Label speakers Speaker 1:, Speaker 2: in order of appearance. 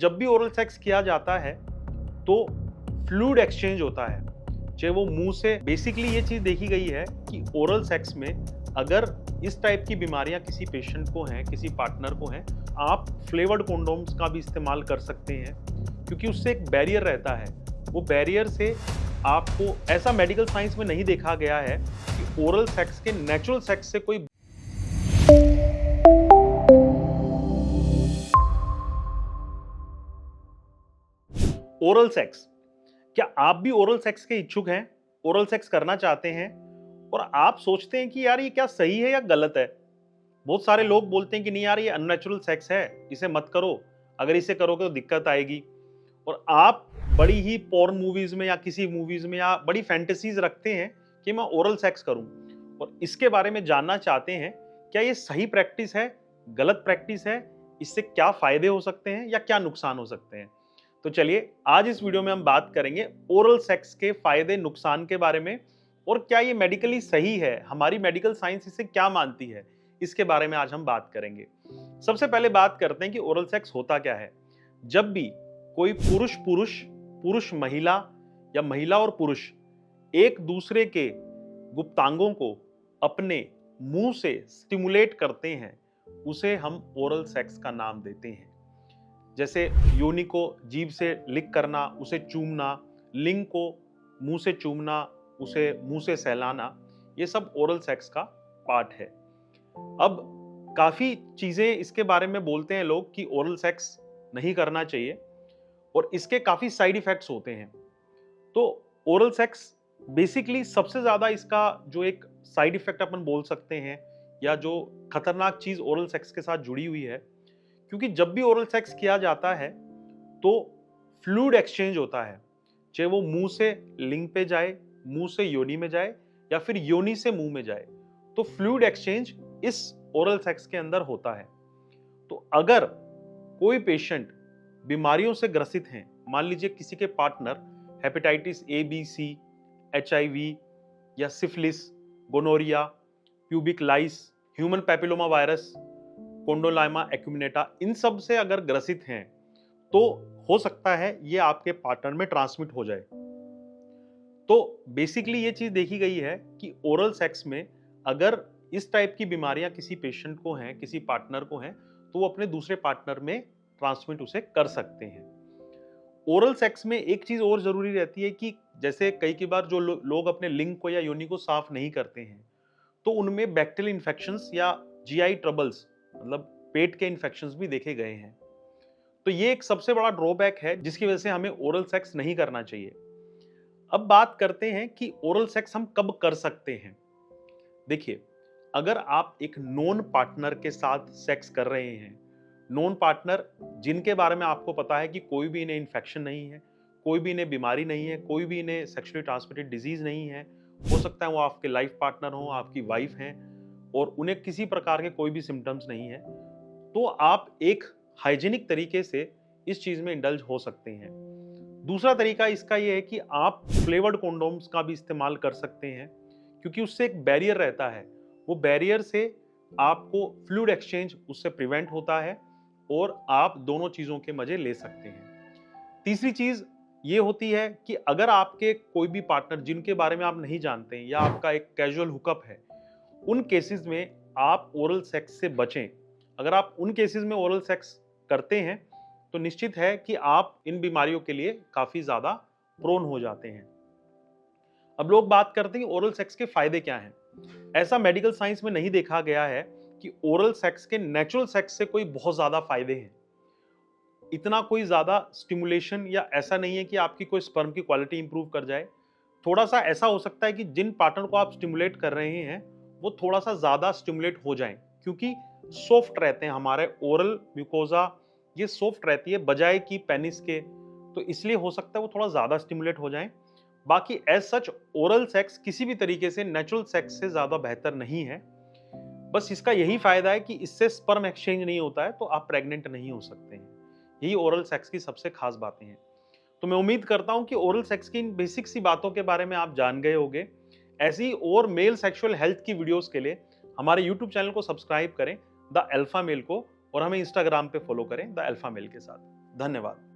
Speaker 1: जब भी oral sex किया जाता है तो फ्लूइड एक्सचेंज होता है, चाहे वो मुंह से। बेसिकली ये चीज देखी गई है कि ओरल सेक्स में अगर इस टाइप की बीमारियां किसी पेशेंट को हैं, किसी पार्टनर को हैं, आप फ्लेवर्ड कॉन्डोम्स का भी इस्तेमाल कर सकते हैं, क्योंकि उससे एक बैरियर रहता है। वो बैरियर से आपको, ऐसा मेडिकल साइंस में नहीं देखा गया है कि ओरल सेक्स के नेचुरल सेक्स से कोई ओरल सेक्स, क्या आप भी ओरल सेक्स के इच्छुक हैं, ओरल सेक्स करना चाहते हैं और आप सोचते हैं कि यार ये क्या सही है या गलत है? बहुत सारे लोग बोलते हैं कि नहीं यार ये अननेचुरल सेक्स है, इसे मत करो, अगर इसे करोगे तो दिक्कत आएगी। और आप बड़ी ही पॉर्न मूवीज में या किसी मूवीज में या बड़ी फैंटेसीज रखते हैं कि मैं ओरल सेक्स करूं और इसके बारे में जानना चाहते हैं क्या ये सही प्रैक्टिस है, गलत प्रैक्टिस है, इससे क्या फायदे हो सकते हैं या क्या नुकसान हो सकते हैं। तो चलिए आज इस वीडियो में हम बात करेंगे ओरल सेक्स के फायदे नुकसान के बारे में और क्या ये मेडिकली सही है, हमारी मेडिकल साइंस इसे क्या मानती है, इसके बारे में आज हम बात करेंगे। सबसे पहले बात करते हैं कि ओरल सेक्स होता क्या है। जब भी कोई पुरुष पुरुष, पुरुष महिला या महिला और पुरुष एक दूसरे के गुप्तांगों को अपने मुंह से स्टिमुलेट करते हैं, उसे हम ओरल सेक्स का नाम देते हैं। जैसे योनि को जीभ से लिक करना, उसे चूमना, लिंग को मुंह से चूमना, उसे मुंह से सहलाना, ये सब ओरल सेक्स का पार्ट है। अब काफी चीजें इसके बारे में बोलते हैं लोग कि ओरल सेक्स नहीं करना चाहिए और इसके काफी साइड इफेक्ट्स होते हैं। तो ओरल सेक्स बेसिकली सबसे ज्यादा इसका जो एक साइड इफेक्ट अपन बोल सकते हैं या जो खतरनाक चीज ओरल सेक्स के साथ जुड़ी हुई है, क्योंकि जब भी ओरल सेक्स किया जाता है तो फ्लूइड एक्सचेंज होता है, चाहे वो मुंह से लिंग पे जाए, मुंह से योनि में जाए या फिर योनि से मुंह में जाए, तो फ्लूइड एक्सचेंज इस ओरल सेक्स के अंदर होता है। तो अगर कोई पेशेंट बीमारियों से ग्रसित हैं, मान लीजिए किसी के partner hepatitis A, B, C, HIV या syphilis, gonorrhoea, pubic lice, human papilloma virus, condyloma acuminata, इन सब से अगर ग्रसित हैं तो हो सकता है ये आपके पार्टनर में ट्रांसमिट हो जाए। तो बेसिकली ये चीज देखी गई है कि ओरल सेक्स में अगर इस टाइप की बीमारियां किसी पेशेंट को हैं, किसी पार्टनर को हैं, तो वो अपने दूसरे पार्टनर में ट्रांसमिट उसे कर सकते हैं। ओरल सेक्स में एक चीज और जरूरी रहती है कि जैसे कई बार जो लोग अपने लिंग को या योनि को साफ नहीं करते हैं, तो उनमें बैक्टीरियल इन्फेक्शंस या GI ट्रबल्स, मतलब पेट के इन्फेक्शंस भी देखे गए हैं। तो ये एक सबसे बड़ा ड्रॉबैक है जिसकी वजह से हमें ओरल सेक्स नहीं करना चाहिए। अब बात करते हैं कि ओरल सेक्स हम कब कर सकते हैं। देखिए, अगर आप एक नॉन पार्टनर के साथ सेक्स कर रहे हैं, नॉन पार्टनर जिनके बारे में आपको पता है कि कोई भी इन्हें इन्फेक्शन नहीं है, कोई भी इन्हें बीमारी नहीं है, कोई भी इन्हें सेक्सुअली ट्रांसमिटेड डिजीज नहीं है, हो सकता है वो आपके लाइफ पार्टनर हो, आपकी वाइफ हैं और उन्हें किसी प्रकार के कोई भी सिम्टम्स नहीं है, तो आप एक हाइजीनिक तरीके से इस चीज में इंडल्ज हो सकते हैं। दूसरा तरीका इसका यह है कि आप फ्लेवर्ड कॉन्डोम्स का भी इस्तेमाल कर सकते हैं, क्योंकि उससे एक बैरियर रहता है। वो बैरियर से आपको फ्लूइड एक्सचेंज उससे प्रिवेंट होता है और आप दोनों चीजों के मजे ले सकते हैं। तीसरी चीज ये होती है कि अगर आपके कोई भी पार्टनर जिनके बारे में आप नहीं जानते हैं या आपका एक कैजुअल हुकअप है, उन केसेस में आप ओरल सेक्स से बचें। अगर आप उन केसेस में ओरल सेक्स करते हैं तो निश्चित है कि आप इन बीमारियों के लिए काफी ज्यादा प्रोन हो जाते हैं। अब लोग बात करते हैं ओरल सेक्स के फायदे क्या हैं। ऐसा मेडिकल साइंस में नहीं देखा गया है कि ओरल सेक्स के नेचुरल सेक्स से कोई बहुत ज्यादा फायदे हैं। इतना कोई ज्यादा स्टिमुलेशन या ऐसा नहीं है कि आपकी कोई स्पर्म की क्वालिटी इंप्रूव कर जाए। थोड़ा सा ऐसा हो सकता है कि जिन पार्टनर को आप स्टिमुलेट कर रहे हैं वो थोड़ा सा ज्यादा स्टिमुलेट हो जाएं, क्योंकि सॉफ्ट रहते हैं हमारे ओरल म्यूकोजा, ये सॉफ्ट रहती है बजाय कि पेनिस के, तो इसलिए हो सकता है वो थोड़ा ज्यादा स्टिमुलेट हो जाएं। बाकी एज सच ओरल सेक्स किसी भी तरीके से नेचुरल सेक्स से ज्यादा बेहतर नहीं है। बस इसका यही फायदा है कि इससे स्पर्म एक्सचेंज नहीं होता है, तो आप प्रेग्नेंट नहीं हो सकते हैं। यही ओरल सेक्स की सबसे खास बातें हैं। तो मैं उम्मीद करता हूं कि ओरल सेक्स की इन बेसिक सी बातों के बारे में आप जान गए होंगे। ऐसी और मेल सेक्सुअल हेल्थ की वीडियोस के लिए हमारे यूट्यूब चैनल को सब्सक्राइब करें द अल्फा मेल को, और हमें इंस्टाग्राम पे फॉलो करें द अल्फा मेल के साथ। धन्यवाद।